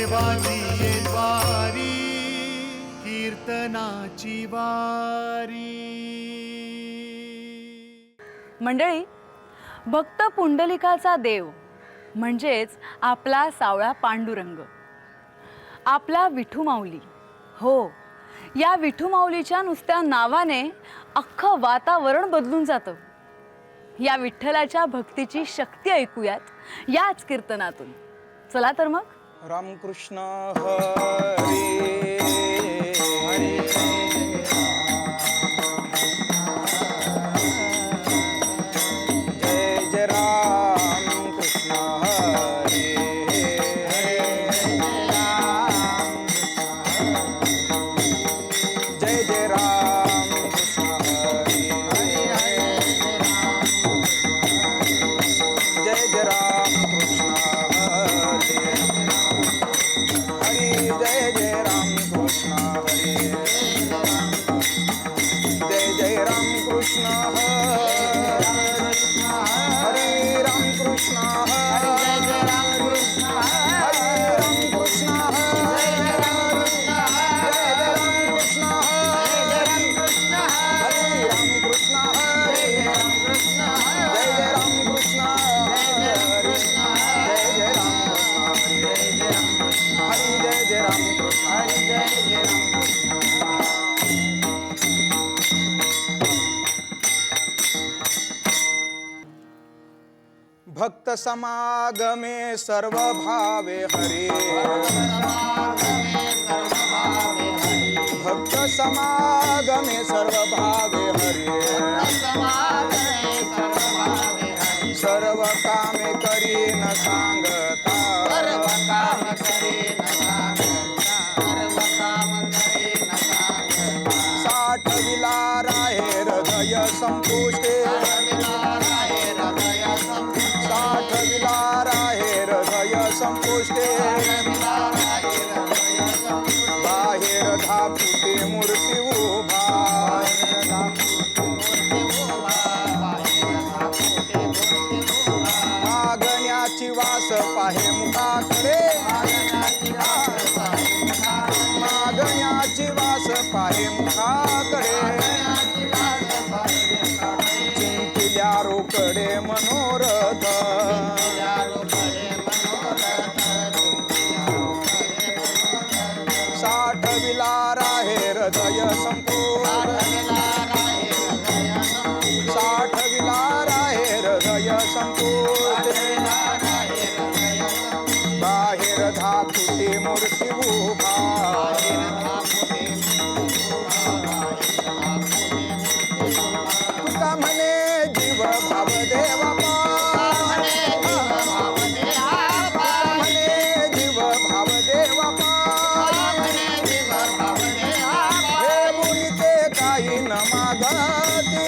देवाची वारी कीर्तनाची वारी। मंडळी, भक्त पुंडलिकाचा देव म्हणजेच आपला सावळा पांडुरंग, आपला विठू माऊली। हो, या विठू माऊलीच्या नुसत्या नावाने अख्खं वातावरण बदलून जातं। या विठ्ठलाच्या भक्तीची शक्ती ऐकूयात याच कीर्तनातून। चला तर मग। रामकृष्ण हरी हरी जय जय राम कृष्ण हरी जय जय राम कृष्ण हरी जय जय राम कृष्ण हरी जय जय राम कृष्ण हरी जय जय राम कृष्ण हरे राम कृष्ण हरे जय राम कृष्ण हरे राम कृष्ण हरे राम कृष्ण हरे राम कृष्ण हरे राम कृष्ण जय जय राम कृष्ण हरे जय जय राम कृष्ण हरे हरि जय जय राम कृष्ण हरि जय जय राम कृष्ण। भक्त समागमे सर्व भावे हरे भक्त समागमे सर्व भावे हरे सर्व कामे करी न सांगता साठ विलारा हे हृदय संपुष्टे साठ विलारा हे हृदय संपुष्टे बाहेर धापुटे मूर्ती उभा मागण्याची वास पाहे मुखाकडे मागण्याची वास पाहे मुखाकडे चिंतिल्या रोकडे मनोरथ साठ विलारा हे हृदय संपूर्ण साठ विलारा हे हृदय संपूर्ण बाहेर धातुते मूर्ती उभा तुका म्हणे जीव भाव देवा म्हणे जीव भाव देवा हे मुनिते काही न मागते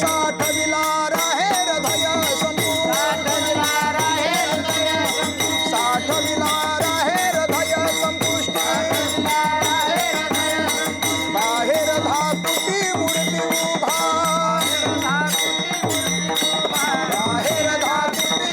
साठ विलारा हे हृदय संपूर्ण साठ विलारा हे हृदय संपुष्ट बाहेर धातुती मूर्ती उभा बाहेर धातुती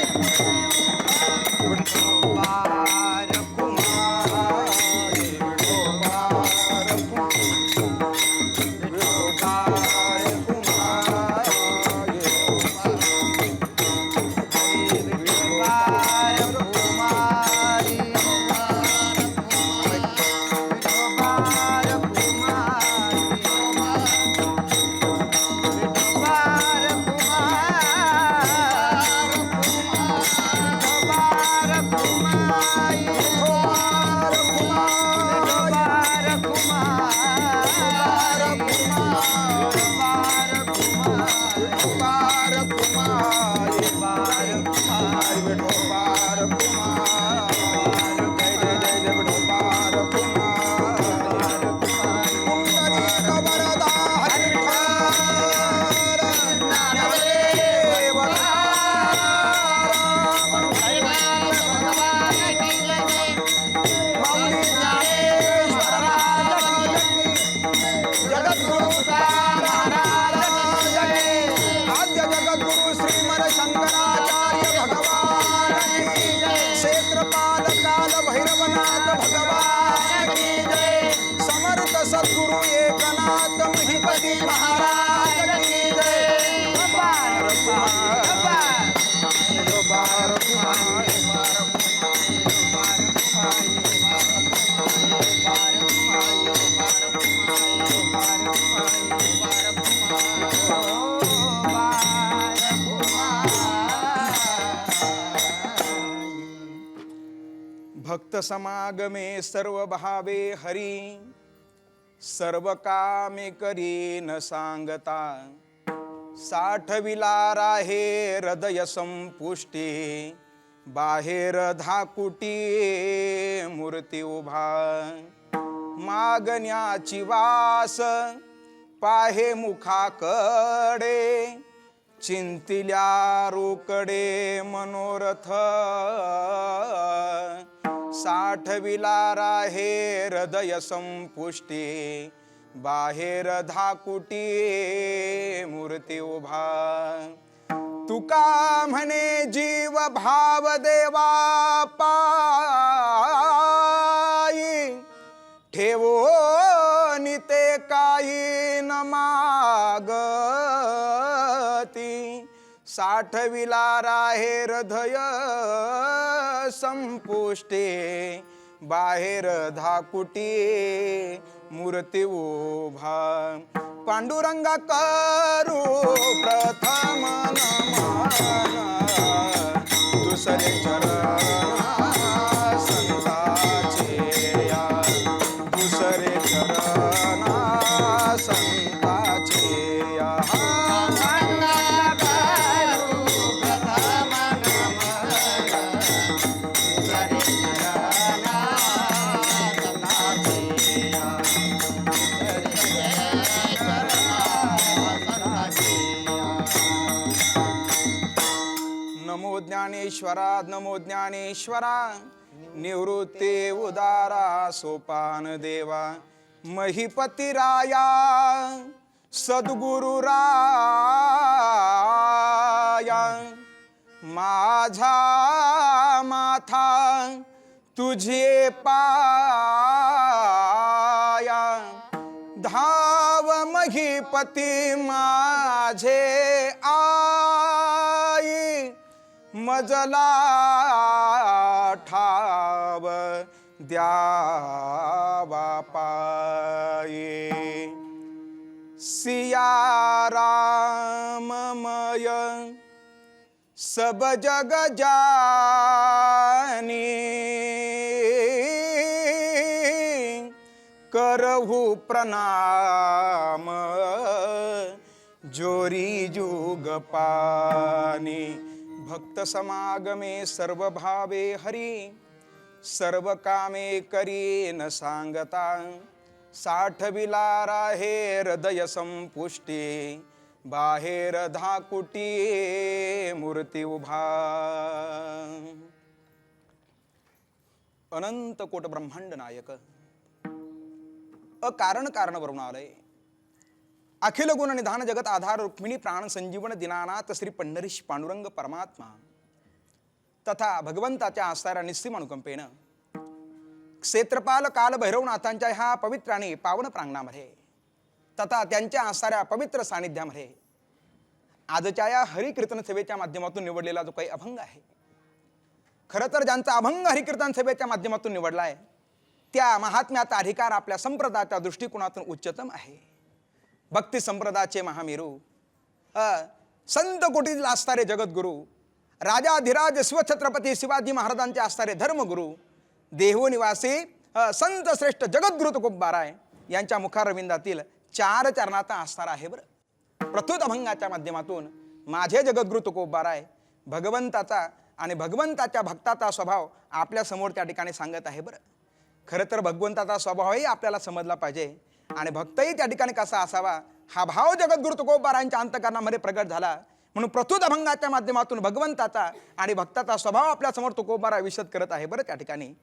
कुमार शंकरा भक्त समागमे सर्व भावे हरी, सर्व कामे करी न सांगता, साठविला राहे हृदय संपुष्टी, बाहेर धाकुटी मूर्ती उभा, मागण्याची वास पाहे मुखाकडे, चिंतिल्या रोकडे मनोरथ, साठविला राहे हृदय संपुष्टी, बाहेर धाकुटी मूर्ती उभा, तुका म्हणे जीव भाव देवा पायी, ठेवो निते काही न मागती, साठविला राहे हृदय संपुष्टी, बाहेर धाकुटी मूर्ती उभा, पांडुरंगा करू प्रथम नमन, दुसरे चरण संताचे या, दुसरे चरण संताचे या, नमो ज्ञानेश्वरा, नमो ज्ञानेश्वरा, निवृत्ती उदारा सोपान देवा, महिपती राया सद्गुरु राया, माझा माथा तुझे पाया, धाव महिपती माझे आई, मजला ठाव द्यावा पाये, सिया राममय सब जग जानी, करहु प्रणाम जोरी जुग पानी, भक्त समागमे सर्व भावे हरी, सर्व कामे करी न सांगता, साठविला राहे हृदय संपुष्टी, बाहेर धाकुटी मूर्ती उभा, अनंत कोट ब्रह्मांड नायक अकारण कारण वरुणालय, अखिल गुण निधान जगत आधार रुक्मिणी प्राण संजीवन दिनानाथ श्री पंढरीश पांडुरंग परमात्मा तथा भगवंताच्या आस्तारा निस्सीम अनुकंपेनं क्षेत्रपाल काल भैरवनाथांच्या ह्या पवित्र आणि पावन प्रांगणामध्ये तथा त्यांच्या आस्ताऱ्या पवित्र सानिध्यामध्ये आजच्या या हरिकीर्तन सेवेच्या माध्यमातून निवडलेला जो काही अभंग आहे, खरं तर ज्यांचा अभंग हरिकीर्तन सेवेच्या माध्यमातून निवडलाय त्या महात्म्याचा अधिकार आपल्या संप्रदायाच्या दृष्टिकोनातून उच्चतम आहे. भक्ती संप्रदायाचे महामेरू, संत कोटीतील असणारे जगद्गुरु, राजाधिराज शिवछत्रपती शिवाजी महाराजांचे असणारे धर्मगुरु, देहनिवासी संत श्रेष्ठ जगद्गुरु तुकोबाराय यांच्या मुखारविंदातील चार चरणाचा आस्तार आहे. बरं, प्रस्तुत अभंगाच्या माध्यमातून माझे जगद्गुरु तुकोबाराय भगवंताचा आणि भगवंताच्या भक्ताचा स्वभाव आपल्या समोर त्या ठिकाणी सांगत आहे. बरं, खरं तर भगवंताचा स्वभावही आपल्याला समजला पाहिजे आणि भक्तही त्या ठिकाणी कसा असावा हा भाव जगद्गुरु तुकोबारायांच्या अंतकरणामध्ये प्रगट झाला. म्हणून प्रस्तुत अभंगाच्या माध्यमातून भगवंताचा आणि भक्ताचा स्वभाव आपल्या समोर तुकोबारा विशद करत आहे. बरं, त्या ठिकाणी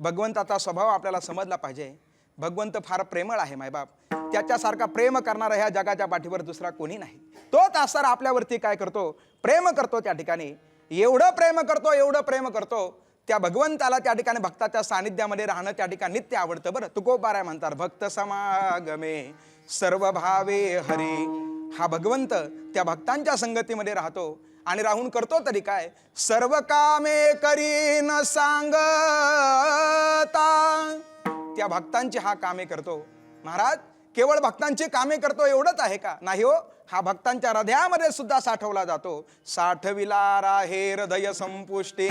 भगवंताचा स्वभाव आपल्याला समजला पाहिजे. भगवंत फार प्रेमळ आहे मायबाप, त्याच्यासारखा प्रेम करणारा ह्या जगाच्या पाठीवर दुसरा कोणी नाही. तोच असणारा आपल्यावरती काय करतो, प्रेम करतो. त्या ठिकाणी एवढं प्रेम करतो, एवढं प्रेम करतो, त्या भगवंताला त्या ठिकाणी भक्ताच्या सानिध्यामध्ये राहणं त्या ठिकाणी नित्य आवडतं. बरं, तुकोबाराय म्हणतात भक्त समागमे सर्व भावे हरी. हा भगवंत त्या भक्तांच्या संगतीमध्ये राहतो आणि राहून करतो तरी काय, सर्व कामे करी न सांगता त्या भक्तांची हा कामे करतो. महाराज, केवळ भक्तांची कामे करतो एवढंच आहे का? नाही हो, हा भक्तांच्या हृदयामध्ये सुद्धा साठवला जातो. साठविला राहे हृदय संपुष्टी,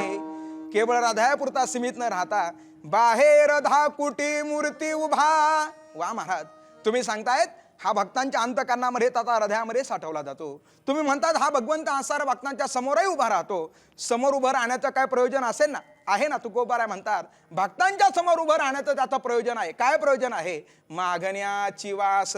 केवळ हृदयापुरता सीमित न राहता बाहेर 10 कोटी मूर्ती उभा. वा महाराज, तुम्ही सांगतायत हा भक्तांच्या अंतकरणामध्ये तथा हृदयामध्ये साठवला जातो. तुम्ही म्हणतात हा भगवंत असार भक्तांच्या समोरही उभा राहतो. समोर उभं राहण्याचं काय प्रयोजन असेल ना, आहे ना. तुकोबाराय म्हणतात भक्तांच्या समोर उभं राहण्याचं त्याचं प्रयोजन आहे. काय प्रयोजन आहे? मागण्याची वास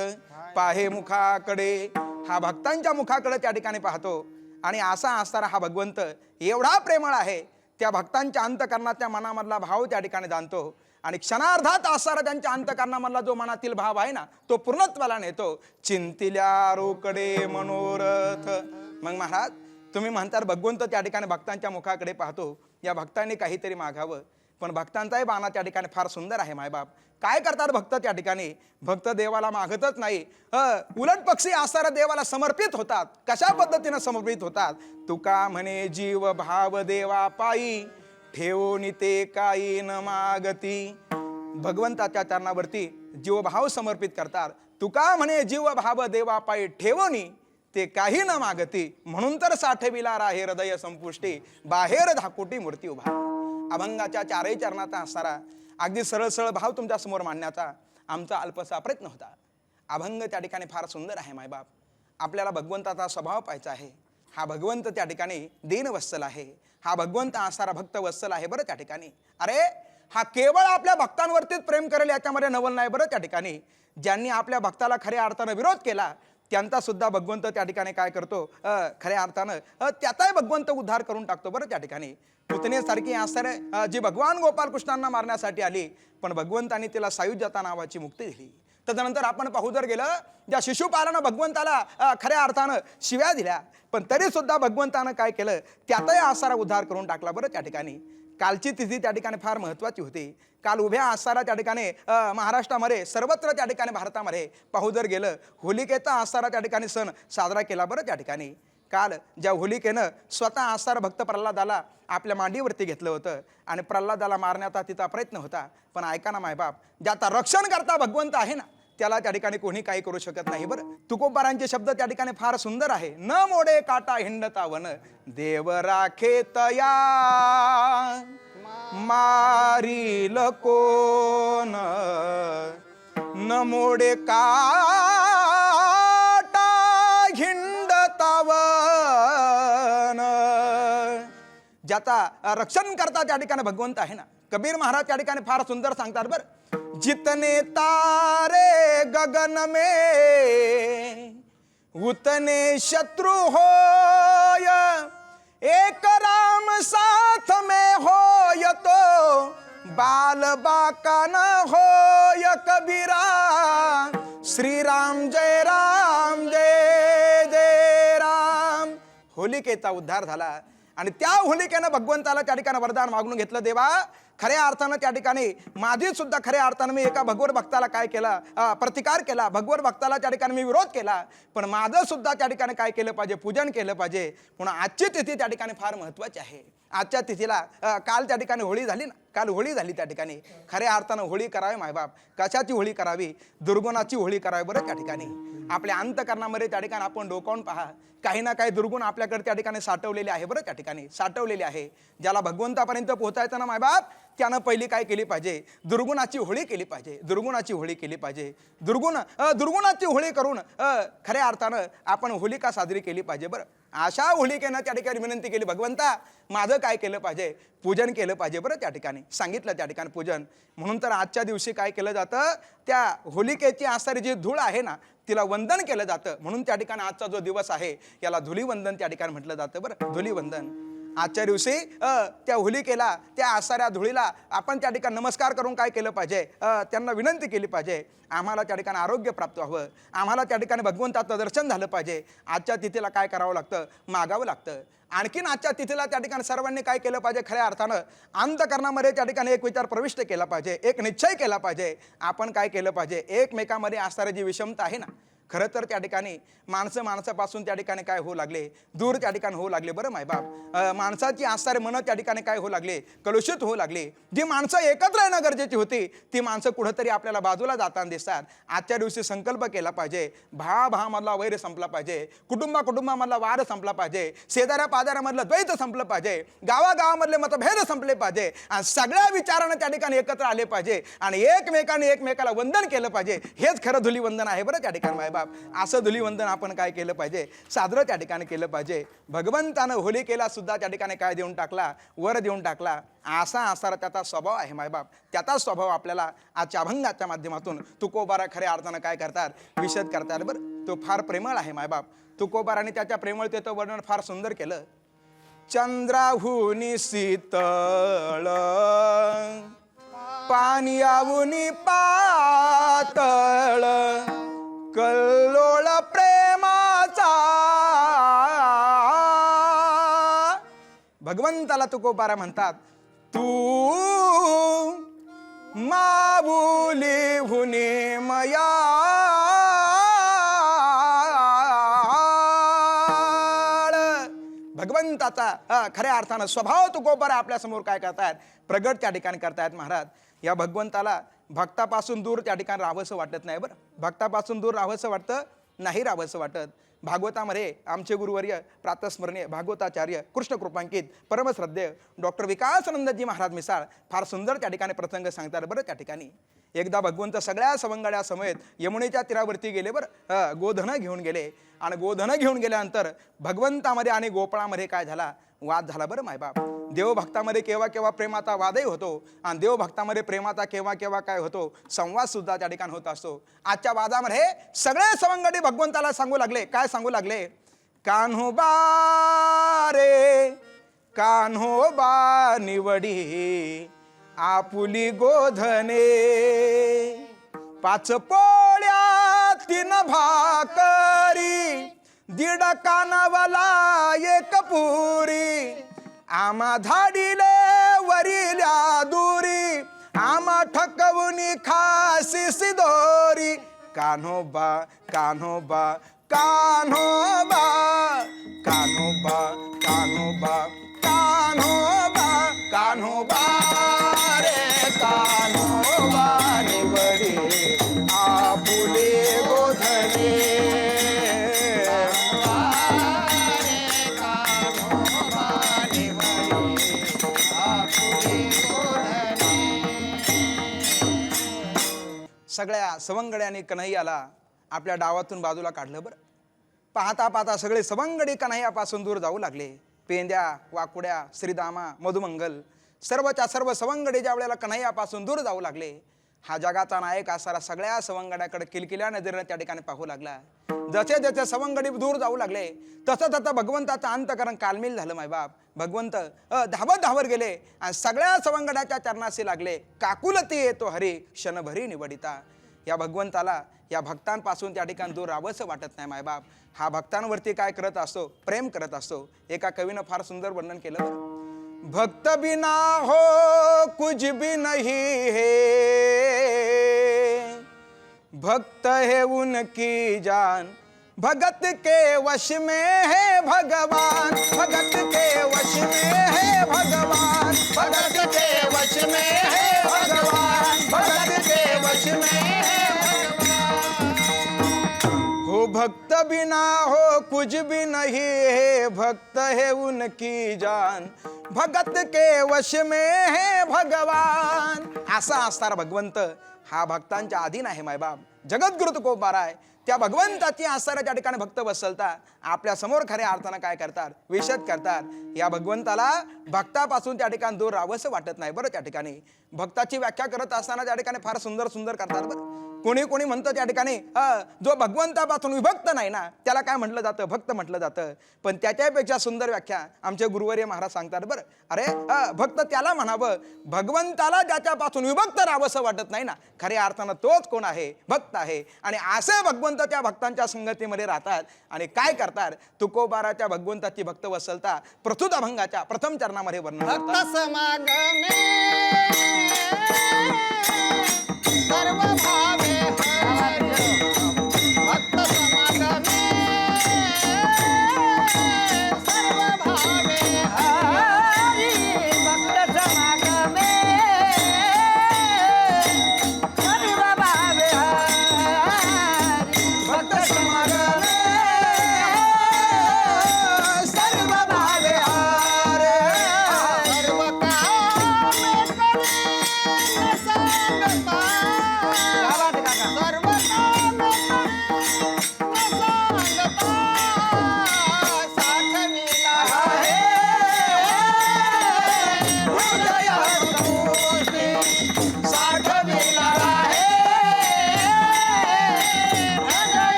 पाहे मुखाकडे. हा भक्तांच्या मुखाकडे त्या ठिकाणी पाहतो. आणि असा असणारा हा भगवंत एवढा प्रेमळ आहे, त्या भक्तांच्या अंतकरणाच्या मनामधला भाव त्या ठिकाणी जाणतो. आणि क्षणार्धात असणारा त्यांच्या अंतकरणामधला जो मनातील भाव आहे ना, तो पूर्णत्वाला नेतो. चिंतिल्या रोकडे मनोरथ. मग महाराज, तुम्ही म्हणतात भगवंत त्या ठिकाणी भक्तांच्या मुखाकडे पाहतो. या भक्तांनी काहीतरी मागावं, पण भक्तांचाही बाणा त्या ठिकाणी फार सुंदर आहे. मायबाप काय करतात भक्त त्या ठिकाणी? भक्त देवाला मागतच नाही, उलट पक्षी असणाऱ्या देवाला समर्पित होतात. कशा पद्धतीनं समर्पित होतात? तुका म्हणे जीव भाव देवा पायी ठेवून ते काही न मागती. भगवंताच्या चरणावरती जीवभाव समर्पित करतात. तुका म्हणे जीव भाव देवा पायी ठेवून ते काही न मागती. म्हणून तर साठविला राहे हृदय संपुष्टी बाहेर 10 कोटी मूर्ती उभा. अभंगाच्या 4ही चरणाचा असणारा अगदी सरळ सरळ भाव तुमच्या समोर मांडण्याचा आमचा अल्पसा प्रयत्न होता. अभंग त्या ठिकाणी फार सुंदर आहे. मायबाप, आपल्याला भगवंताचा स्वभाव पाहायचा आहे. हा भगवंत त्या ठिकाणी दीनवत्सल आहे. हा भगवंत असणारा भक्त वत्सल आहे. बरं त्या ठिकाणी अरे हा केवळ आपल्या भक्तांवरतीच प्रेम करेल याच्यामध्ये नवल नाही. बरं त्या ठिकाणी ज्यांनी आपल्या भक्ताला खऱ्या अर्थानं विरोध केला त्यांचा सुद्धा भगवंत त्या ठिकाणी काय करतो? खऱ्या अर्थानं त्याचाही भगवंत उद्धार करून टाकतो. बरं त्या ठिकाणी पुतनेसारखी आश्चर्य जी भगवान गोपालकृष्णांना मारण्यासाठी आली, पण भगवंतांनी तिला सायुज्यता नावाची मुक्ती दिली. तदनंतर आपण पाहू जर गेलं, ज्या शिशुपालानं भगवंताला खऱ्या अर्थानं शिव्या दिल्या, पण तरी सुद्धा भगवंतानं काय केलं? त्यातही आसारा उद्धार करून टाकला. बरं त्या ठिकाणी कालची तिथी त्या ठिकाणी फार महत्त्वाची होती. काल उभ्या आसारा त्या ठिकाणी महाराष्ट्रामध्ये सर्वत्र त्या ठिकाणी भारतामध्ये पाहू जर गेलं, होलिकेचा आसारा त्या ठिकाणी सण साजरा केला. बरं त्या ठिकाणी काल ज्या होलिकेनं स्वतः आसार भक्त प्रल्हादाला आपल्या मांडीवरती घेतलं होतं आणि प्रल्हादाला मारण्याचा तिचा प्रयत्न होता. पण ऐका ना मायबाप, ज्याचा रक्षण करता भगवंत आहे ना, त्याला त्या ठिकाणी कोणी काही करू शकत नाही. बरं तुकोबारांचे शब्द त्या ठिकाणी फार सुंदर आहे. न मोडे काटा हिंडता वन देव राखे तया मारील कोण. न मोडे काटा हिंडता वन. ज्याचा रक्षण करता त्या ठिकाणी भगवंत आहे ना. कबीर महाराज त्या ठिकाणी फार सुंदर सांगतात. बरं जितने तारे गगन में उतने शत्रु होय. एक राम साथ में होय तो बाल बाका न होय कबीरा. श्री राम जय राम जय जय राम. होलिकेचा उद्धार झाला आणि त्या होलिकेनं भगवंताला त्या ठिकाणी वरदान मागून घेतलं. देवा खऱ्या अर्थानं त्या ठिकाणी माझी सुद्धा खऱ्या अर्थानं मी एका भगवत भक्ताला काय केला? प्रतिकार केला. भगवत भक्ताला त्या ठिकाणी मी विरोध केला, पण माझं सुद्धा त्या ठिकाणी काय केलं पाहिजे? पूजन केलं पाहिजे. म्हणून आजची तिथी त्या ठिकाणी फार महत्त्वाची आहे. आजच्या तिथीला काल त्या ठिकाणी होळी झाली ना, काल होळी झाली. त्या ठिकाणी खऱ्या अर्थानं होळी करावी मायबाप. कशाची होळी करावी? दुर्गुणाची होळी करावी. बरं त्या ठिकाणी आपल्या अंतकरणामध्ये त्या ठिकाणी आपण डोकावून पहा, काही ना काही दुर्गुण आपल्याकडे त्या ठिकाणी साठवलेले आहे. बरं त्या ठिकाणी साठवलेले आहे. ज्याला भगवंतापर्यंत पोहोचायचं ना मायबाप, त्यानं पहिली काय केली पाहिजे? दुर्गुणाची होळी केली पाहिजे. दुर्गुणाची होळी केली पाहिजे. दुर्गुणाची होळी करून खऱ्या अर्थानं आपण होलिका साजरी केली पाहिजे. बरं अशा होलिकेनं त्या ठिकाणी विनंती केली, भगवंता माझं काय केलं पाहिजे? पूजन केलं पाहिजे. बरं त्या ठिकाणी सांगितलं त्या ठिकाणी पूजन. म्हणून तर आजच्या दिवशी काय केलं जातं? त्या होलिकेची असणारी जी धूळ आहे ना, तिला वंदन केलं जातं. म्हणून त्या ठिकाणी आजचा जो दिवस आहे याला धुलीवंदन त्या ठिकाणी म्हटलं जातं. बरं धुलीवंदन. आजच्या दिवशी त्या होलिकेला, त्या आसाऱ्या धुळीला आपण त्या ठिकाणी नमस्कार करून काय केलं पाहिजे? त्यांना विनंती केली पाहिजे, आम्हाला त्या ठिकाणी आरोग्य प्राप्त व्हावं, आम्हाला त्या ठिकाणी भगवंताचं दर्शन झालं पाहिजे. आजच्या तिथीला काय करावं लागतं? मागावं लागतं. आणखीन आजच्या तिथीला त्या ठिकाणी सर्वांनी काय केलं पाहिजे? खऱ्या अर्थानं अंतकरणामध्ये त्या ठिकाणी एक विचार प्रविष्ट केला पाहिजे, एक निश्चय केला पाहिजे. आपण काय केलं पाहिजे? एकमेकांमध्ये असणारी जी विषमता आहे ना, खरं तर त्या ठिकाणी माणसापासून त्या ठिकाणी काय होऊ लागले, दूर त्या ठिकाणी होऊ लागले बरं मायबाप. माणसाची आसारे मन त्या ठिकाणी काय होऊ लागले, कलुषित होऊ लागले. जी माणसं एकत्र येणं गरजेची होती ती माणसं कुठंतरी आपल्याला बाजूला जाताना दिसतात. आजच्या दिवशी संकल्प केला पाहिजे, भावामधला वैर संपला पाहिजे, कुटुंबामधला वाद संपला पाहिजे, शेजाऱ्या पाजाऱ्यामधलं द्वैत संपलं पाहिजे, गावागावामधले मतभेद संपले पाहिजे आणि सगळ्या विचारानं त्या ठिकाणी एकत्र आले पाहिजे आणि एकमेकाला वंदन केलं पाहिजे. हेच खरं धुलीवंदन आहे बरं त्या ठिकाणी मायबाप. असं धुलीवंदन आपण काय केलं पाहिजे, साजरं त्या ठिकाणी केलं पाहिजे. भगवंतानं होलिकेला सुद्धा त्या ठिकाणी काय देऊन टाकला, वर देऊन टाकला. असा असा त्याचा स्वभाव आहे मायबाप. त्याचा स्वभाव आपल्याला आजच्या अभंगाच्या माध्यमातून तुकोबारा खऱ्या अर्थानं काय करतात, विशद करतात बरं. तो फार प्रेमळ आहे मायबाप. तुकोबाराने त्याच्या प्रेमळतेचं वर्णन फार सुंदर केलं. चंद्राहुनी शीतळ पाणी आवुनी पातळ कल्लोळ प्रेमाचा. भगवंताला तुकोबारा म्हणतात, तू माऊली हुनी मया भगवंताचा खऱ्या अर्थानं स्वभाव तुकोबारा आपल्या समोर काय करतायत, प्रगट त्या ठिकाणी करतायत महाराज. या भगवंताला भक्तापासून दूर त्या ठिकाणी राहावंसं वाटत नाही बरं. भक्तापासून दूर राहावंसं वाटतं नाही, राहावंसं वाटत. भागवतामध्ये आमचे गुरुवर्य प्रातस्मरणीय भागवताचार्य कृष्ण कृपांकित परमश्रद्धेय डॉक्टर विकासानंदजी महाराज मिसाळ फार सुंदर त्या ठिकाणी प्रसंग सांगतात बरं. त्या ठिकाणी एकदा भगवंत सगळ्या सवंगड्या समेत यमुनेच्या तीरावरती गेले बरं. गोधनं घेऊन गेले आणि गोधनं घेऊन गेल्यानंतर भगवंतामध्ये आणि गोपाळामध्ये काय झाला, वाद झाला बरं मायबाप. देवभक्तामध्ये केव्हा केव्हा प्रेमाचा वादही होतो आणि देवभक्तामध्ये प्रेमाचा केव्हा केव्हा काय होतो, संवाद सुद्धा त्या ठिकाणी होत असतो. आजच्या वादामध्ये सगळे सवंगडी भगवंताला सांगू लागले. काय सांगू लागले, कान्होबा रे कान्होबा निवडी आपुली गोधने, पाच पोळ्या तीन भाकरी दीड कानावाला एक पुरी, आमा धाडीले वरिल्या दुरी आमा ठकवूनी खासी सिदोरी. कान्होबा कान्होबा कान्होबा कान्होबा कान्होबा कान्होबा कान्होबा रे कान्होबा निवडी आपुले गोधने. सगळ्या सवंगड्यांनी कन्हैयाला आपल्या डावातून बाजूला काढलं बरं. पाहता पाहता सगळे सवंगडी कन्हैयापासून दूर जाऊ लागले. पेंद्या, वाकुड्या, श्रीदामा, मधुमंगल सर्वच्या सर्व सवंगडी ज्या वेळेला कन्हैयापासून दूर जाऊ लागले, हा जगाचा नायक असारा सगळ्या सवंगड्याकडे किलकिल्या नजरेनं त्या ठिकाणी पाहू लागला. जसे जसे सवंगडी दूर जाऊ लागले तसं तसं भगवंताचं अंतकरण कालमिल झालं मायबाप. भगवंत धावत धावत गेले आणि सगळ्या सवंगड्याच्या चरणाशी लागले. काकुलती येतो हरी क्षणभरी निवडिता. या भगवंताला या भक्तांपासून त्या ठिकाणी दूर राहावंसं वाटत नाही मायबाप. हा भक्तांवरती काय करत असतो, प्रेम करत असतो. एका कवीनं फार सुंदर वर्णन केलं. भक्त बिना हो कुछ भी नहीं है, भक्त है उनकी जान भगत के वश में है भगवान, भगत के वश में है भगवान, भगत के वश में है भगवान, भगत के वश में है भगवान. हो भक्त बिना हो कुछ भी नहीं है, भक्त है उनकी जान भगत के वश में है भगवान. असा असणारा भगवंत हा भक्तांच्या अधीन आहे मायबाप. जगद्गुरु तुकोबारा आहे. त्या भगवंताची आसऱ्या त्या ठिकाणी भक्त बसलता आपल्या समोर खऱ्या अर्थानं काय करतात, विशद करतात. या भगवंताला भक्तापासून त्या ठिकाणी दूर राहावंसं वाटत नाही बरं. त्या ठिकाणी भक्ताची व्याख्या करत असताना त्या ठिकाणी फार सुंदर सुंदर करतात बरं. कोणी कोणी म्हणतं त्या ठिकाणी जो भगवंतापासून विभक्त नाही ना त्याला काय म्हटलं जातं, भक्त म्हटलं जातं. पण त्याच्यापेक्षा सुंदर व्याख्या आमचे गुरुवर्य महाराज सांगतात बरं. अरे भक्त त्याला म्हणावं भगवंताला ज्याच्यापासून विभक्त राहावंसं वाटत नाही ना, खऱ्या अर्थानं तोच कोण आहे, भक्त आहे. आणि असे भगवंत त्या भक्तांच्या संगतीमध्ये राहतात आणि काय करतात. तुकोबाराच्या भगवंताची भक्त वसलता प्रस्तुत अभंगाच्या प्रथम चरणामध्ये वर्णन करतात. सर्व भावे भक्त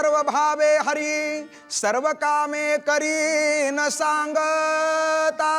सर्व भावे हरी सर्व कामे करी न सांगता.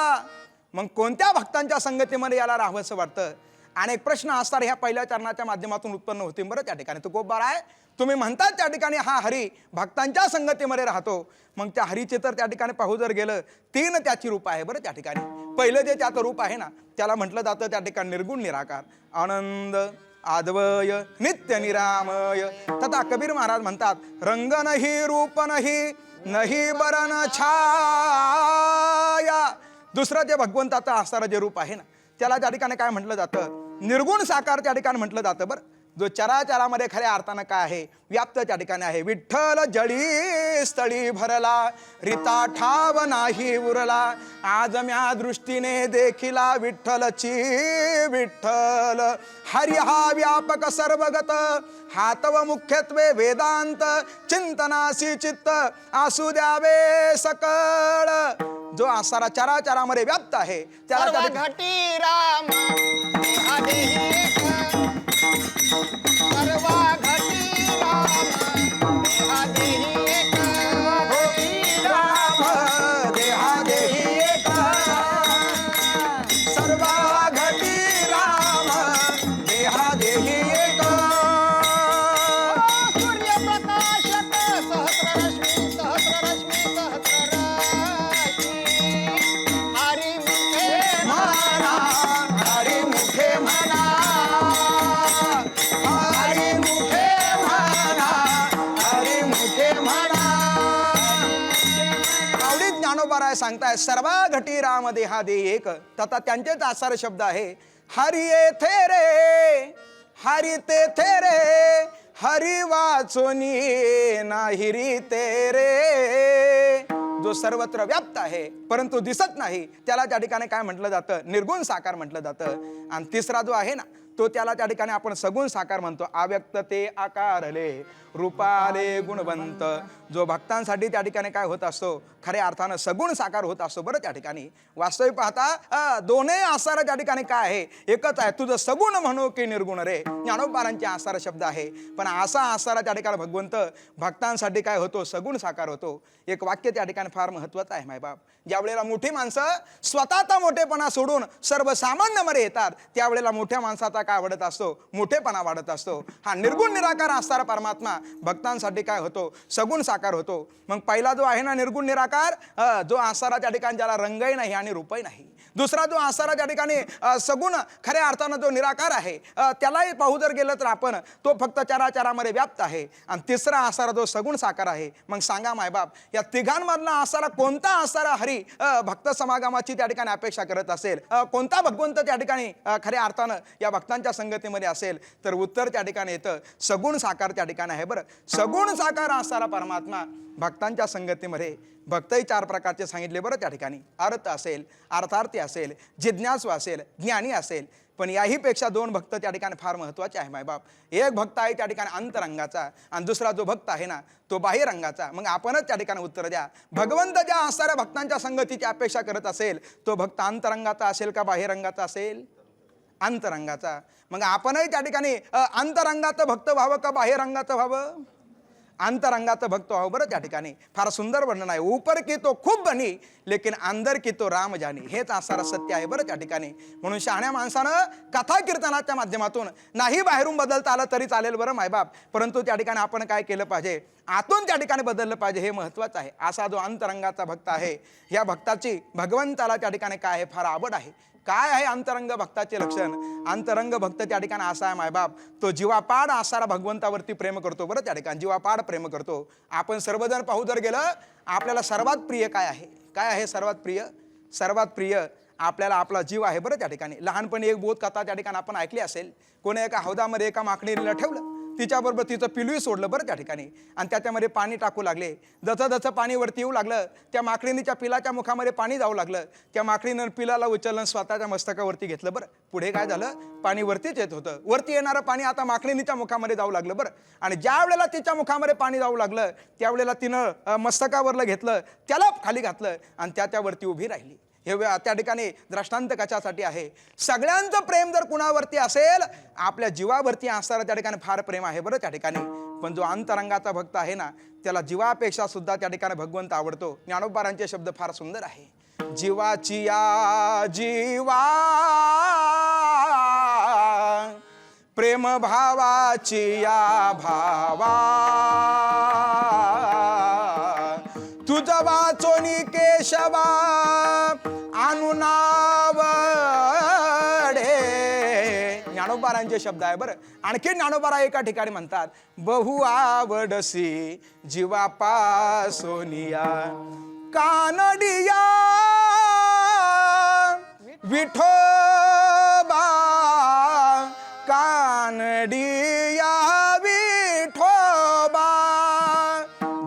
मग कोणत्या भक्तांच्या संगतीमध्ये याला राहावंसं वाटतं? अनेक प्रश्न असतात ह्या पहिल्या चरणाच्या माध्यमातून उत्पन्न होतील बरं त्या ठिकाणी. तुकोबार आहे तुम्ही म्हणतात त्या ठिकाणी हा हरी भक्तांच्या संगतीमध्ये राहतो. मग त्या हरीचे तर त्या ठिकाणी पाहू जर गेलं 3 त्याची रूप आहे बरं त्या ठिकाणी. पहिलं जे त्याचं रूप आहे ना त्याला म्हटलं जातं त्या ठिकाणी निर्गुण निराकार आनंद आद्वय नित्य निरामय. तथा कबीर महाराज म्हणतात रंग नाही रूप नाही नाही बरन छाया. दुसरं जे भगवंताचं असणारं जे रूप आहे ना त्याला त्या ठिकाणी काय म्हटलं जातं? निर्गुण साकार त्या ठिकाणी म्हटलं जातं बरं. जो चराचरामध्ये खऱ्या अर्थानं काय आहे व्याप्त त्या ठिकाणी आहे. विठ्ठल जळी स्थळी भरला रिता ठाव नाही उरला आज म्या दृष्टीने देखिला विठ्ठलची विठ्ठल. हरी हा व्यापक सर्वगत हातव मुख्यत्वे वेदांत चिंतनासी चित्त असू द्यावे सकळ. जो आसारा चराचरामध्ये व्याप्त आहे त्याला घटी राम देहादेही एक. सर्व घटी राम देहादेही एक. राम देहादेही एक. सर्व घटी राम देहादेही एक. सूर्यप्रकाशक सहस्ररश्मी सहस्ररश्मी सहस्ररश्मी. हरी मुखे म्हणा हरी मुखे म्हणा हरी मुखे म्हणा हरी मुखे म्हणा. आवडी ज्ञानोबाराय सांगताय सर्व घटी राम देहादे एक. तथा त्यांचेच आसार शब्द आहे हरी येथे रे हरी तेथे रे हरी वाचोनी नाही री तेरे. जो सर्वत्र व्याप्त आहे परंतु दिसत नाही त्याला त्या ठिकाणी काय म्हटलं जातं? निर्गुण साकार म्हटलं जातं. आणि तिसरा जो आहे ना तो त्याला त्या ठिकाणी आपण सगुण साकार म्हणतो. अव्यक्त ते आकारले रूपाले गुणवंत. जो भक्तांसाठी त्या ठिकाणी काय होत असतो? खऱ्या अर्थानं सगुण साकार होत असतो बरं त्या ठिकाणी. वास्तविक पाहता दोन्ही आसार त्या ठिकाणी काय आहे? एकच आहे. तुझं सगुण म्हणू की निर्गुण रे ज्ञानोबारांचे आसार शब्द आहे. पण असा आसारा त्या ठिकाणी भगवंत भक्तांसाठी काय होतो? सगुण साकार होतो. एक वाक्य त्या ठिकाणी फार महत्वाचं आहे मायबाप. ज्या वेळेला मोठी माणसं स्वतःचा मोठेपणा सोडून सर्वसामान्यमध्ये येतात त्यावेळेला मोठ्या माणसाचा काय वाढत असतो? मोठेपणा वाढत असतो. हा निर्गुण निराकार असणारा परमात्मा भक्तांसाठी काय होतो? सगुण साकार होतो. मग पहिला जो आहे ना निर्गुण निराकार जो आसारा त्या ठिकाणी ज्याला रंगही नाही आणि रूपही नाही. दुसरा जो आसारा त्या ठिकाणी सगुण खऱ्या अर्थानं जो निराकार आहे त्यालाही पाहू जर गेलं तर आपण तो फक्त चराचरामध्ये व्याप्त आहे. आणि तिसरा आसारा जो सगुण साकार आहे. मग सांगा मायबाप या तिघांमधला आसारा कोणता आसारा हरी भक्त समागमाची त्या ठिकाणी अपेक्षा करत असेल? कोणता भगवंत त्या ठिकाणी खऱ्या अर्थानं या भक्तांच्या संगतीमध्ये असेल? तर उत्तर त्या ठिकाणी येतं सगुण साकार त्या ठिकाणी आहे बरं. सगुण साकार असणारा परमात्मा भक्तांच्या संगतीमध्ये. भक्तही 4 प्रकारचे सांगितले बरं त्या ठिकाणी. अर्थ असेल अर्थार्थी असेल जिज्ञासू असेल ज्ञानी असेल. पण याही पेक्षा 2 भक्त त्या ठिकाणी फार महत्वाचे आहे मायबाप. एक भक्त आहे त्या ठिकाणी अंतरंगाचा आणि दुसरा जो भक्त आहे ना तो बाह्यरंगाचा. मग आपणच त्या ठिकाणी उत्तर द्या. भगवंत ज्या असणाऱ्या भक्तांच्या संगतीची अपेक्षा करत असेल तो भक्त अंतरंगाचा असेल का बाह्यरंगाचा असेल? अंतरंगाचा. मग आपणही त्या ठिकाणी अंतरंगाचं भक्त व्हावं का बाह्यरंगाचं व्हावं? अंतरंगाचं भक्त व्हावं बरं त्या ठिकाणी. फार सुंदर वर्णन आहे. ऊपर की तो खूप बनी लेकिन अंदर की तो राम जानी. हेच असणारं सत्य आहे बरं त्या ठिकाणी. म्हणून शहाण्या माणसानं कथा कीर्तनाच्या माध्यमातून नाही बाहेरून बदलता आलं तरी चालेल बरं मायबाप. परंतु त्या ठिकाणी आपण काय केलं पाहिजे? आतून त्या ठिकाणी बदललं पाहिजे. हे महत्वाचं आहे. असा जो अंतरंगाचा भक्त आहे या भक्ताची भगवंताला त्या ठिकाणी काय आहे? फार आवड आहे. काय आहे अंतरंग भक्ताचे लक्षण? अंतरंग भक्त त्या ठिकाणी असा आहे मायबाप तो जीवापाड असणारा भगवंतावरती प्रेम करतो बरं त्या ठिकाणी. जीवापाड प्रेम करतो. आपण सर्वजण पाहू जर गेलं आपल्याला सर्वात प्रिय काय आहे? काय आहे सर्वात प्रिय? सर्वात प्रिय आपल्याला आपला जीव आहे बरं त्या ठिकाणी. लहानपणी एक बोध कथा त्या ठिकाणी आपण ऐकली असेल. कोणी एका हौदामध्ये एका माकडीला ठेवलं तिच्याबरोबर तिचं पिलूही सोडलं बरं त्या ठिकाणी आणि त्याच्यामध्ये पाणी टाकू लागले. जसं जसं पाणी वरती येऊ लागलं त्या माकडीनीच्या पिलाच्या मुखामध्ये पाणी जाऊ लागलं. त्या माकडीनं पिलाला उचललं स्वतःच्या मस्तकावरती घेतलं बरं. पुढे काय झालं? पाणी वरतीच येत होतं. वरती येणारं पाणी आता माकडीनीच्या मुखामध्ये जाऊ लागलं बरं. आणि ज्या वेळेला तिच्या मुखामध्ये पाणी जाऊ लागलं त्यावेळेला तिनं मस्तकावरलं घेतलं त्याला खाली घातलं आणि त्याच्यावरती उभी राहिली. हे त्या ठिकाणी दृष्टांत कशासाठी आहे? सगळ्यांचं प्रेम जर कुणावरती असेल आपल्या जीवावरती असणारं त्या ठिकाणी फार प्रेम आहे बरं त्या ठिकाणी. पण जो अंतरंगाचा भक्त आहे ना त्याला जीवापेक्षा सुद्धा त्या ठिकाणी भगवंत आवडतो. ज्ञानोबारांचे शब्द फार सुंदर आहे. जीवाची या जीवा प्रेम भावाची या भावा तुझ वाचोनी केशवा अनुनावडे. ज्ञानोबारांचे शब्द आहे बरं. आणखी ज्ञानोबारा एका ठिकाणी म्हणतात बहु आवडसी जीवा पासोनिया कानडिया विठोबा कानडिया विठोबा.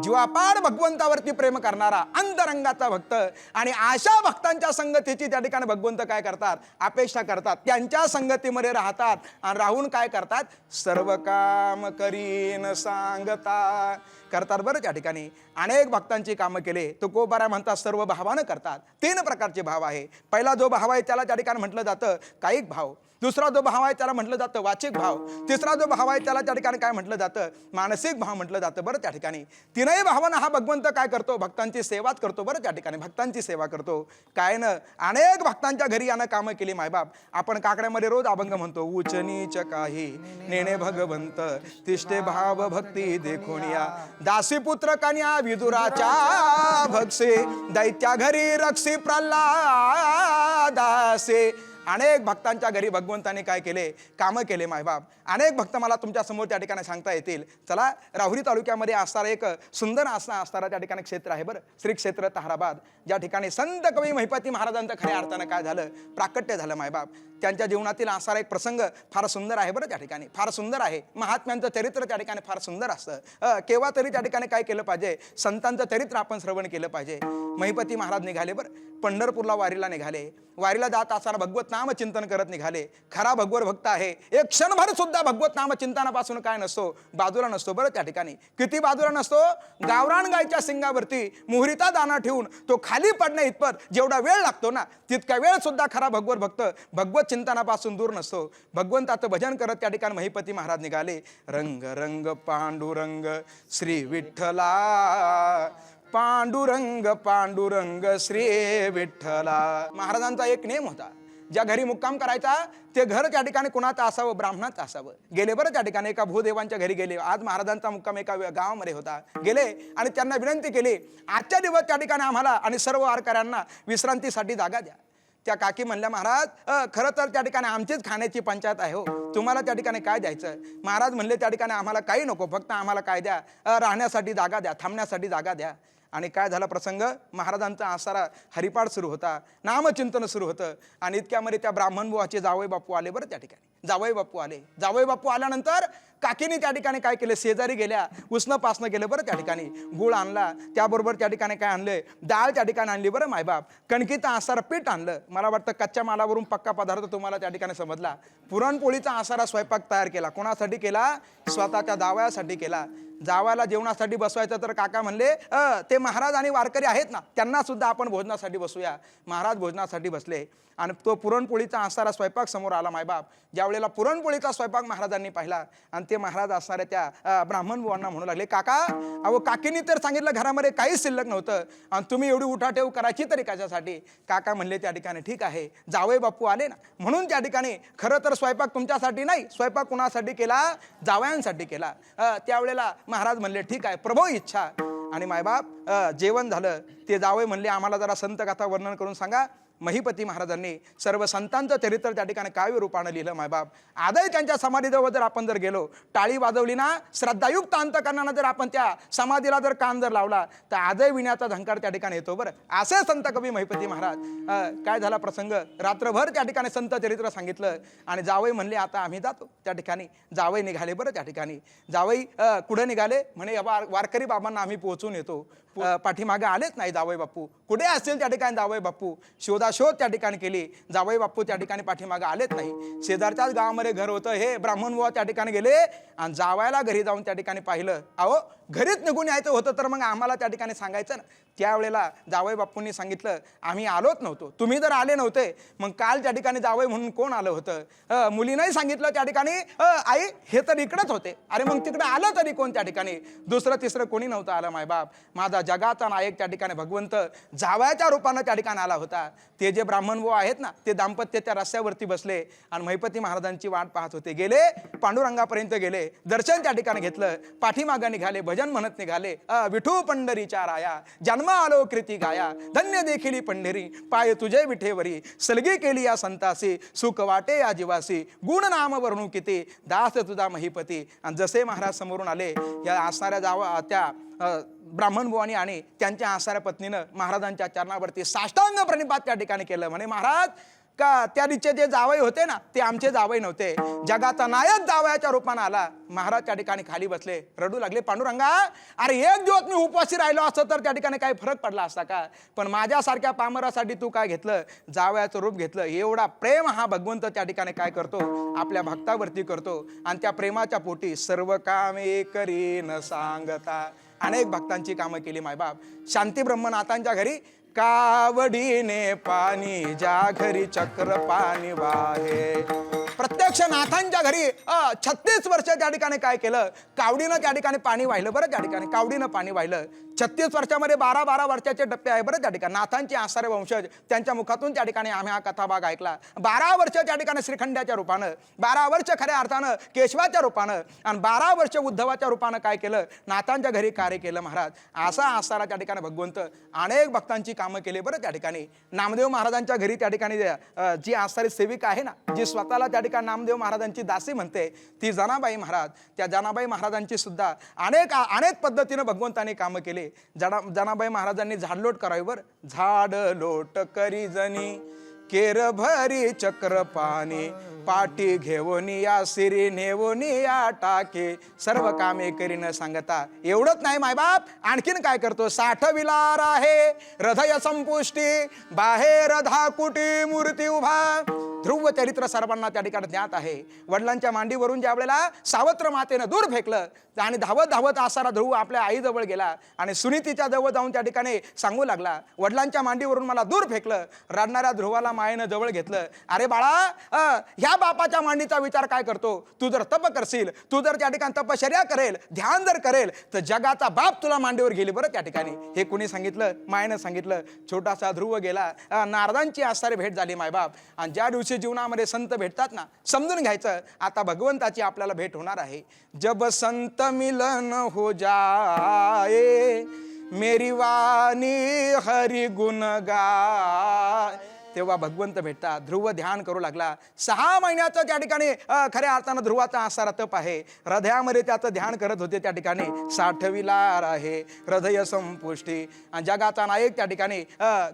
जीवापाड भगवंतावरती प्रेम करणारा अंतरंगाचा भक्त आणि अशा भक्तांच्या संगतीची त्या ठिकाणी भगवंत काय करतात अपेक्षा करतात. त्यांच्या संगतीमध्ये राहतात आणि राहून काय करतात सर्व काम करीन सांगता करतात बरं. त्या ठिकाणी अनेक भक्तांची कामं केले. तुकोबारा म्हणतात सर्व भावानं करतात. 3 प्रकारचे भाव आहे. पहिला जो भाव आहे त्याला त्या ठिकाणी म्हटलं जातं कायिक भाव. दुसरा जो भाव आहे त्याला म्हटलं जातं वाचिक भाव. तिसरा जो भाव आहे त्याला त्या ठिकाणी काय म्हटलं जातं मानसिक भाव म्हटलं जातं बरं. त्या ठिकाणी 3ही भावानं हा भगवंत काय करतो भक्तांची सेवाच करतो बरं. त्या ठिकाणी भक्तांची सेवा करतो. काय न अनेक भक्तांच्या घरी यानं कामं केली मायबाप. आपण काकड्यामध्ये रोज अभंग म्हणतो उच नीच काही नेणे भगवंत तिष्ठे भाव भक्ती देखोनिया दासी पुत्र कन्या विदुराच्या भक्से दैत्या घरी रक्षी प्रल्हादासे. अनेक भक्तांच्या घरी भगवंताने काय केले कामं केले मायबाप. अनेक भक्त मला तुमच्या समोर त्या ठिकाणी सांगता येतील. चला राहुरी तालुक्यामध्ये असणारं एक सुंदर असणारं त्या ठिकाणी क्षेत्र आहे बरं. श्री क्षेत्र ताहराबाद ज्या ठिकाणी संत कवी महिपती महाराजांचं खऱ्या अर्थानं काय झालं प्राकट्य झालं मायबाप. त्यांच्या जीवनातील असा एक प्रसंग फार सुंदर आहे बरं. त्या ठिकाणी फार सुंदर आहे. महात्म्यांचं चरित्र त्या ठिकाणी फार सुंदर असतं. केव्हा तरी त्या ठिकाणी काय केलं पाहिजे संतांचं चरित्र आपण श्रवण केलं पाहिजे. महिपती महाराज निघाले बरं. पंढरपूरला वारीला निघाले. वारीला जात असताना भगवत नाम चिंतन करत निघाले. खरा भगवत भक्त आहे. एक क्षणभर सुद्धा भगवत नाम चिंतनापासून काय नसतो बाजूला नसतो बरं. त्या ठिकाणी किती बाजूला नसतो गावरान गायच्या सिंगावरती मुहरीचा दाना ठेवून तो खाली पडणे इतपत जेवढा वेळ लागतो ना तितका वेळ सुद्धा खरा भगवत भक्त भगवत चिंतनापासून दूर नसतो. भगवंताचं भजन करत त्या ठिकाणी महिपती महाराज निघाले. रंग रंग पांडुरंग श्री विठ्ठला पांडुरंग पांडुरंग श्री विठ्ठला. महाराजांचा एक नेम होता ज्या घरी मुक्काम करायचा ते घर त्या ठिकाणी कुणाचं असावं ब्राह्मणाचं असावं. गेले बरं त्या ठिकाणी एका भूदेवांच्या घरी गेले. आज महाराजांचा मुक्काम एका गावामध्ये होता. गेले आणि त्यांना विनंती केली आजच्या दिवस त्या ठिकाणी आम्हाला आणि सर्व वारकऱ्यांना विश्रांतीसाठी जागा द्या. त्या काकी म्हणल्या महाराज खरं तर त्या ठिकाणी आमचीच खाण्याची पंचायत आहे हो तुम्हाला त्या ठिकाणी काय द्यायचं. महाराज म्हणले त्या ठिकाणी आम्हाला काही नको फक्त आम्हाला काय द्या राहण्यासाठी जागा द्या थांबण्यासाठी जागा द्या. आणि काय झाला प्रसंग महाराजांचा आसारा हरिपाठ सुरू होता नामचिंतन सुरू होतं आणि इतक्यामध्ये त्या ब्राह्मण बुवाचे जावई बापू आले बरं. त्या ठिकाणी जावई बापू आले. जावई बापू आल्यानंतर काकीने त्या ठिकाणी काय केलं शेजारी गेल्या उसनं पासनं केलं बरं. त्या ठिकाणी गुळ आणला त्याबरोबर त्या ठिकाणी काय आणले डाळ त्या ठिकाणी आणली बरं मायबाप. कणकीचं आसारा पीठ आणलं. मला वाटतं कच्च्या मालावरून पक्का पदार्थ तुम्हाला त्या ठिकाणी समजला. पुरणपोळीचा आसारा स्वयंपाक तयार केला. कोणासाठी केला स्वतःच्या जावयासाठी केला. जावायला जेवणासाठी बसवायचं तर काका म्हणले ते महाराज आणि वारकरी आहेत ना त्यांना सुद्धा आपण भोजनासाठी बसूया. महाराज भोजनासाठी बसले आणि तो पुरणपोळीचा आसारा स्वयंपाक समोर आला मायबाप. ज्या वेळेला पुरणपोळीचा स्वयंपाक महाराजांनी पाहिला आणि ते महाराज असणाऱ्या त्या ब्राह्मण बुवांना म्हणू लागले काका अहो काकींनी तर सांगितलं घरामध्ये काहीच शिल्लक नव्हतं आणि तुम्ही एवढी उठाठेव करायची तरी कशासाठी. काका म्हणले त्या ठिकाणी ठीक आहे जावई बापू आले ना म्हणून त्या ठिकाणी खरं तर स्वयंपाक तुमच्यासाठी नाही स्वयंपाक कुणासाठी केला जावयांसाठी केला. त्यावेळेला महाराज म्हणले ठीक आहे प्रभू इच्छा. आणि मायबाप जेवण झालं. ते जावई म्हणले आम्हाला जरा संत कथा वर्णन करून सांगा. महिपती महाराजांनी सर्व संतांचं चरित्र त्या ठिकाणी काव्य रूपानं लिहिलं मायबाप. आजही त्यांच्या समाधीजवळ जर आपण जर गेलो टाळी वाजवली ना श्रद्धायुक्त अंतकरणानं जर आपण त्या समाधीला जर कान जर लावला तर आजही विण्याचा झंकार त्या ठिकाणी येतो बरं. असे संत कवी महिपती महाराज. काय झाला प्रसंग रात्रभर त्या ठिकाणी संत चरित्र सांगितलं आणि जावई म्हणले आता आम्ही जातो. त्या ठिकाणी जावई निघाले बरं. त्या ठिकाणी जावई कुठे निघाले म्हणे वारकरी बाबांना आम्ही पोहोचून येतो. पाठीमागे आलेच नाही जावई बापू. कुठे असतील त्या ठिकाणी जावई बापू. शोधा शोधाशोध त्या ठिकाणी केली. जावई बापू त्या ठिकाणी पाठीमागे आलेच नाही. शेजारच्याच गावामध्ये घर होतं. हे ब्राह्मण बुवा त्या ठिकाणी गेले आणि जावयाला घरी जाऊन त्या ठिकाणी पाहिलं. अहो घरीच निघून यायचं होतं तर मग आम्हाला त्या ठिकाणी सांगायचं ना. त्यावेळेला जावई बापूंनी सांगितलं आम्ही आलोच नव्हतो. तुम्ही जर आले नव्हते मग काल त्या ठिकाणी जावई म्हणून कोण आलं होतं? मुलीनंही सांगितलं त्या ठिकाणी आई हे तर इकडेच होते. अरे मग तिकडे आलं तरी कोण त्या ठिकाणी? दुसरं तिसरं कोणी नव्हतं आलं मायबाप. माझा जगाचा नायक त्या ठिकाणी भगवंत जावयाच्या रूपानं त्या ठिकाणी आला होता. ते जे ब्राह्मण बुवा आहेत ना ते दाम्पत्य त्या रस्त्यावरती बसले आणि महिपती महाराजांची वाट पाहत होते. गेले पांडुरंगापर्यंत गेले, दर्शन त्या ठिकाणी घेतलं, पाठीमागं निघाले, भजन म्हणत निघाले. विठू पंढरीच्या राया जन्म आलो कृती गाया, धन्य देखील पंढरी पाय तुझे विठेवरी, सलगी केली या संतासी, सुख वाटे या जीवासी, गुण नाम वर्णू किती, दास तुझा महिपती. आणि जसे महाराज समोरून आले या असणाऱ्या जावा त्या ब्राह्मण बुवानी आणि त्यांच्या असणाऱ्या पत्नीनं महाराजांच्या चरणावरती साष्टांग प्रणिपात त्या ठिकाणी केलं. म्हणे महाराज का त्या दिवशी जे जावई होते ना ते आमचे जावई नव्हते. जगाचा नायक जावयाच्या रूपाने आला. महाराज त्या ठिकाणी खाली बसले, रडू लागले. पांडुरंगा अरे एक दिवस मी उपवासी राहिलो असतो तर त्या ठिकाणी काही फरक पडला असता का? पण माझ्यासारख्या पामरासाठी तू काय घेतलं? जावयाचं रूप घेतलं. एवढा प्रेम हा भगवंत त्या ठिकाणी काय करतो? आपल्या भक्तावरती करतो. आणि त्या प्रेमाच्या पोटी सर्व कामे करी न सांगता अनेक भक्तांची कामं केली मायबाप. शांती ब्रह्मनाथांच्या घरी कावडीने पाणी, ज्या घरी चक्र पाणी वाहे. प्रत्यक्ष नाथांच्या घरी 36 वर्ष त्या ठिकाणी काय केलं? कावडीनं त्या ठिकाणी पाणी वाहिलं. बरं त्या ठिकाणी कावडीनं पाणी वाहिलं. 36 वर्षामध्ये 12-12 वर्षाचे टप्पे आहे. बरं त्या ठिकाणी नाथांचे आसारे वंशज त्यांच्या मुखातून त्या ठिकाणी आम्ही हा कथाभाग ऐकला. 12 वर्ष त्या ठिकाणी श्रीखंडाच्या रूपानं, 12 वर्ष खऱ्या अर्थानं केशवाच्या रूपानं आणि 12 वर्ष उद्धवाच्या रूपानं काय केलं? नाथांच्या घरी कार्य केलं महाराज. असा आसारा त्या ठिकाणी भगवंत अनेक भक्तांची कामं केली. बरं त्या ठिकाणी नामदेव महाराजांच्या घरी त्या ठिकाणी जी आसारी सेविका आहे ना, जी स्वतःला त्या ठिकाणी नामदेव महाराजांची दासी म्हणते, ती जनाबाई महाराज. त्या जनाबाई महाराजांची सुद्धा अनेक पद्धतीनं भगवंताने कामं केली. जनाबाई महाराजांनी झाडलोट करावी. बर झाडलोट करी जनी केर भरी चक्र पाणी, पाठी घेऊन या सिरी नेवून या टाके, सर्व कामे करी न सांगता. एवढंच नाही मायबाप, आणखीन काय करतो? साठविला राहे हृदय संपुष्टी, बाहेर धाकुटी मूर्ती उभा. ध्रुव चरित्र सर्वांना त्या ठिकाणी ज्ञात आहे. वडिलांच्या मांडीवरून ज्या वेळेला सावत्र मातेनं दूर फेकलं आणि धावत धावत असारा ध्रुव आपल्या आईजवळ गेला आणि सुनीतीच्या जवळ जाऊन त्या ठिकाणी सांगू लागला, वडिलांच्या मांडीवरून मला दूर फेकलं. रडणाऱ्या ध्रुवाला मायेनं जवळ घेतलं. अरे बाळा, ह्या बापाच्या मांडीचा विचार काय करतो? तू जर तप करशील, तू जर त्या ठिकाणी तपश्चर्या करेल, ध्यान जर करेल तर जगाचा बाप तुला मांडीवर गेली. बरं त्या ठिकाणी हे कुणी सांगितलं? मायेनं सांगितलं. छोटासा ध्रुव गेला. नारदांची आसारी भेट झाली मायबाप. आणि ज्या दिवशी जीवनामध्ये संत भेटतात ना, समजून घ्यायचं आता भगवंताची आपल्याला भेट होणार आहे. जब संत मिलन हो जाए, मेरी वाणी हरि गुण गाय, तेव्हा भगवंत भेटतात. ध्रुव ध्यान करू लागला. 6 महिन्याचं त्या ठिकाणी खऱ्या अर्थानं ध्रुवाचा आसारा तप आहे. हृदयामध्ये त्याचं ध्यान करत होते. त्या ठिकाणी साठविला आहे हृदय संपुष्टी. आणि जगाचा नायक त्या ठिकाणी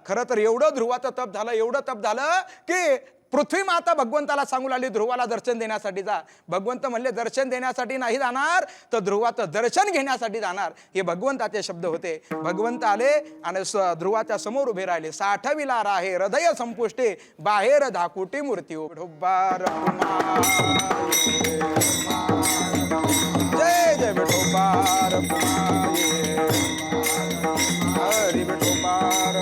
खरं तर एवढं ध्रुवाचं तप झालं, एवढं तप झालं की पृथ्वी माता भगवंताला सांगू लागली ध्रुवाला दर्शन देण्यासाठी जा. भगवंत म्हणले दर्शन देण्यासाठी नाही जाणार तर ध्रुवाचं दर्शन घेण्यासाठी जाणार. हे भगवंताचे शब्द होते. भगवंत आले आणि ध्रुवाच्या समोर उभे राहिले. साठविला राहे हृदय संपुष्टी, बाहेर धाकुटी मूर्ती विठोबार. जय जय विठोबार. हरी विठोबार.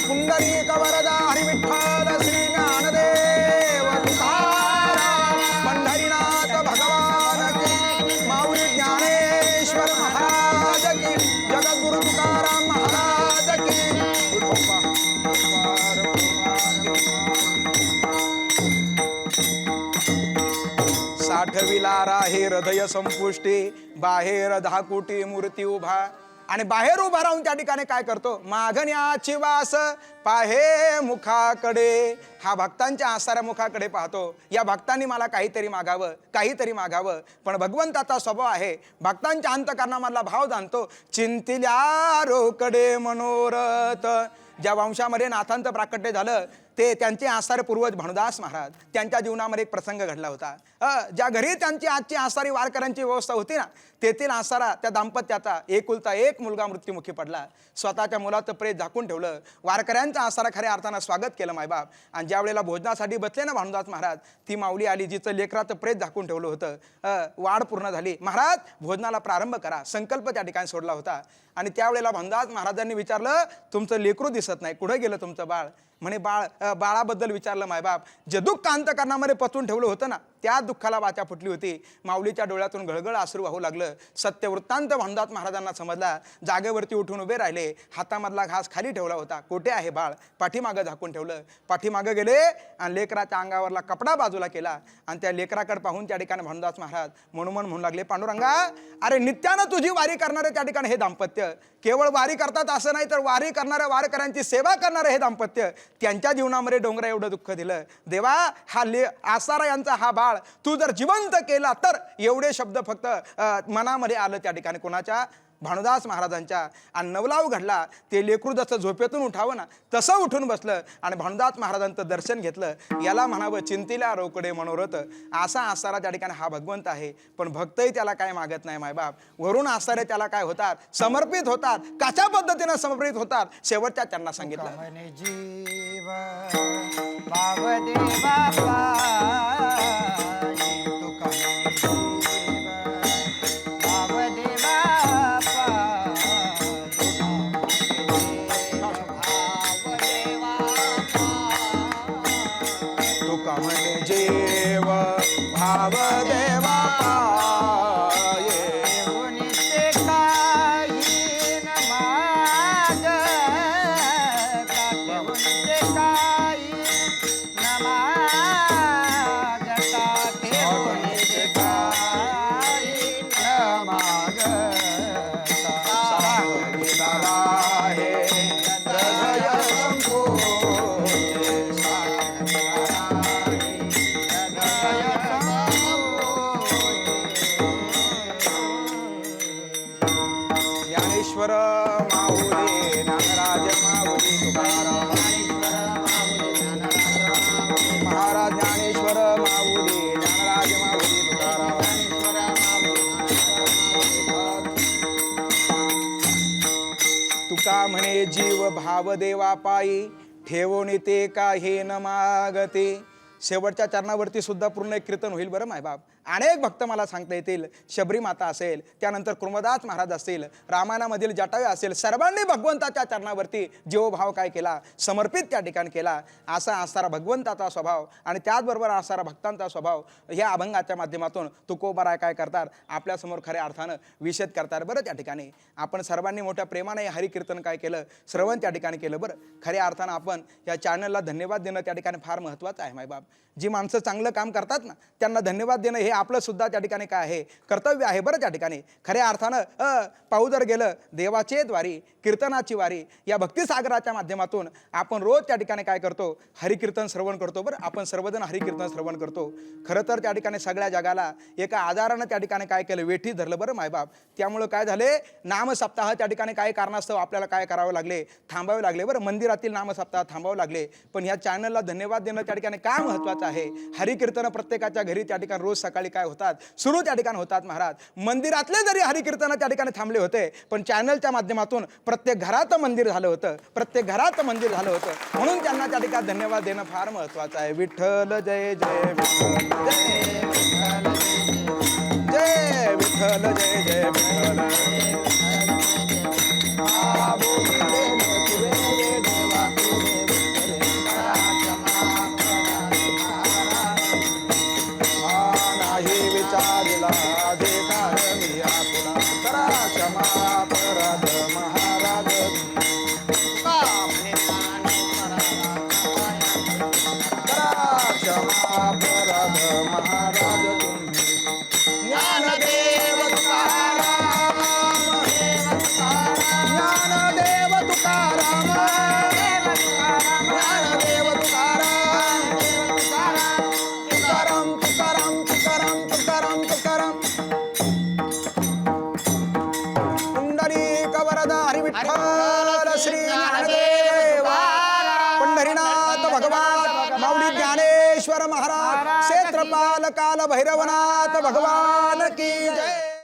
पुंडरीक वरदा हरी विठ्ठल श्री ज्ञानदेव तुकाराम, पंढरीनाथ भगवान की, माऊली ज्ञानेश्वर महाराज की, जगद्गुरु तुकाराम महाराज की. साठविला राहे हृदय संपुष्टी, बाहेर धाकुटी मूर्ती उभा. आणि बाहेर उभा राहून त्या ठिकाणी काय करतो? मागण्याची वास पाहे मुखाकडे. हा भक्तांच्या आसाऱ्या मुखाकडे पाहतो. या भक्तांनी मला काहीतरी मागावं, काहीतरी मागावं. पण भगवंताचा स्वभाव आहे, भक्तांच्या अंतःकरणामधला भाव जाणतो. चिंतिल्या रोकडे मनोरथ. ज्या वंशामध्ये नाथांचं प्राकट्य झालं ते त्यांचे आसारे पूर्वज भानुदास महाराज त्यांच्या जीवनामध्ये एक प्रसंग घडला होता. ज्या घरी त्यांची आजची आसारी वारकऱ्यांची व्यवस्था होती ना, तेथील आसारा त्या दाम्पत्याचा एकुलता एक मुलगा मृत्युमुखी पडला. स्वतःच्या मुलाचं प्रेत झाकून ठेवलं. वारकऱ्यांचा आसारा खऱ्या अर्थानं स्वागत केलं मायबाप. आणि ज्या वेळेला भोजनासाठी बसले ना भानुदास महाराज, ती माऊली आली जिचं लेकराचं प्रेत झाकून ठेवलं होतं. वाढ पूर्ण झाली. महाराज भोजनाला प्रारंभ करा, संकल्प त्या ठिकाणी सोडला होता. आणि त्यावेळेला भानुदास महाराजांनी विचारलं, तुमचं लेकरू दिसत नाही, कुठं गेलं तुमचं बाळ? म्हणे बाळाबद्दल विचारलं मायबाप. जे दुःख अंतकरणामध्ये पचवून ठेवलं होतं ना, त्या दुःखाला वाचा फुटली होती. माऊलीच्या डोळ्यातून गळगळ अश्रू वाहू लागलं. सत्य वृत्तांत भानुदास महाराजांना समजला. जागेवरती उठून उभे राहिले. हातामधला घास खाली ठेवला होता. कोठे आहे बाळ? पाठीमागं झाकून ठेवलं. पाठीमागं गेले आणि लेकराच्या अंगावरला कपडा बाजूला केला. आणि त्या लेकराकडे पाहून त्या ठिकाणी भानुदास महाराज म्हणू लागले, पांडुरंगा, अरे नित्यानं तुझी वारी करणारे त्या ठिकाणी हे दाम्पत्य, केवळ वारी करतात असं नाही, तर वारी करणाऱ्या वारकऱ्यांची सेवा करणारे हे दाम्पत्य, त्यांच्या जीवनामध्ये डोंगरा एवढं दुःख दिलं. देवा, हा आसारा यांचा हा बाळ तू जर जिवंत केला तर, एवढे शब्द फक्त मनामध्ये आलं त्या ठिकाणी कोणाच्या? भानुदास महाराजांच्या. आणि नवलाव घडला. ते लेकरू जसं झोपेतून उठावं ना, तसं उठून बसलं आणि भानुदास महाराजांचं दर्शन घेतलं. याला म्हणावं चिंतिल्या रोकडे मनोरथ. असा आसारा त्या ठिकाणी हा भगवंत आहे. पण भक्तही त्याला काय मागत नाही मायबाप. वरून आसारे त्याला काय होतात? समर्पित होतात. कशा पद्धतीनं समर्पित होतात? शेवटच्या त्यांना सांगितलं, म्हणे जीव भावदेवा पायी, तुका म्हणे जीव भावदेवा तुका म्हणे जीव भावदेवा पाये. नित्य काही न मागता, नित्य काही न मागता, नित्य काही न मागता. आहे हृदय ज्ञानेश्वर माऊली ज्ञानराज माऊली तुकाराम. महाराज ज्ञानेश्वर माऊली ज्ञानराज माऊली तुकाराम. तुका म्हणे जीव भाव देवा पायी, ठेवून ते काही न मागते. शेवटच्या चरणावरती सुद्धा पूर्ण एक कीर्तन होईल बरं मायबाप. अनेक भक्त मला सांगता येतील. शबरी माता असेल, त्यानंतर कृष्णदास महाराज असतील, रामायणामधील जटावे असेल, सर्वांनी भगवंताच्या चरणावरती जीवभाव काय केला? समर्पित त्या ठिकाणी केला. असा असणारा भगवंताचा स्वभाव आणि त्याचबरोबर असणारा भक्तांचा स्वभाव ह्या अभंगाच्या माध्यमातून तुकोबाराय काय करतात? आपल्यासमोर खऱ्या अर्थानं विषद करतात बरं. त्या ठिकाणी आपण सर्वांनी मोठ्या प्रेमाने हरिकीर्तन काय केलं? श्रवण त्या ठिकाणी केलं बरं. खऱ्या अर्थानं आपण या चॅनलला धन्यवाद देणं त्या ठिकाणी फार महत्त्वाचं आहे मायबाप. जी माणसं चांगलं काम करतात ना, त्यांना धन्यवाद देणं हे आपलं सुद्धा त्या ठिकाणी काय आहे? कर्तव्य आहे बरं. त्या ठिकाणी खऱ्या अर्थानं पाहू जर गेलं देवाचे द्वारी, कीर्तनाची वारी, या भक्तिसागराच्या माध्यमातून आपण रोज त्या ठिकाणी काय करतो? हरिकीर्तन श्रवण करतो बरं. आपण सर्वजण हरिकीर्तन श्रवण करतो. खरं तर त्या ठिकाणी सगळ्या जगाला एका आजारानं त्या ठिकाणी काय केलं? वेठी धरलं बरं मायबाप. त्यामुळं काय झाले? नामसप्ताह त्या ठिकाणी काय कारणास्तव आपल्याला काय करावं लागले? थांबावे लागले बरं. मंदिरातील नामसप्ताह थांबावं लागले. पण ह्या चॅनलला धन्यवाद देणं त्या ठिकाणी काय महत्त्वाचं आहे? हरिकीर्तन प्रत्येकाच्या घरी त्या ठिकाणी रोज सकाळी काय होतात? सुरू त्या ठिकाणी होतात महाराज. मंदिरातले जरी हरिकीर्तन त्या ठिकाणी थांबले होते, पण चॅनलच्या माध्यमातून प्रत्येक घरात मंदिर झालं होतं. प्रत्येक घरात मंदिर झालं होतं. म्हणून त्यांना त्या ठिकाणी धन्यवाद देणं फार महत्त्वाचं आहे. विठ्ठल जय जय विठ्ठल, जय विठ्ठल, जय जय विठ्ठल. विचारला अधिकार मी आपुला, करा क्षमा अपराध महाराज. करा क्षमा अपराध महाराज. ज्ञानदेव तुकाराम, ज्ञानदेव तुकाराम, ज्ञानदेव तुकाराम, तुकाराम तुकाराम तुकाराम तुकाराम तुकाराम. पुंडलीक वरदा हरी विठ्ठल श्री ज्ञानदेव, पंढरीनाथ भगवान माऊली ज्ञानेश्वर महाराज क्षेत्रपाल काल भैरवनाथ भगवान की जय.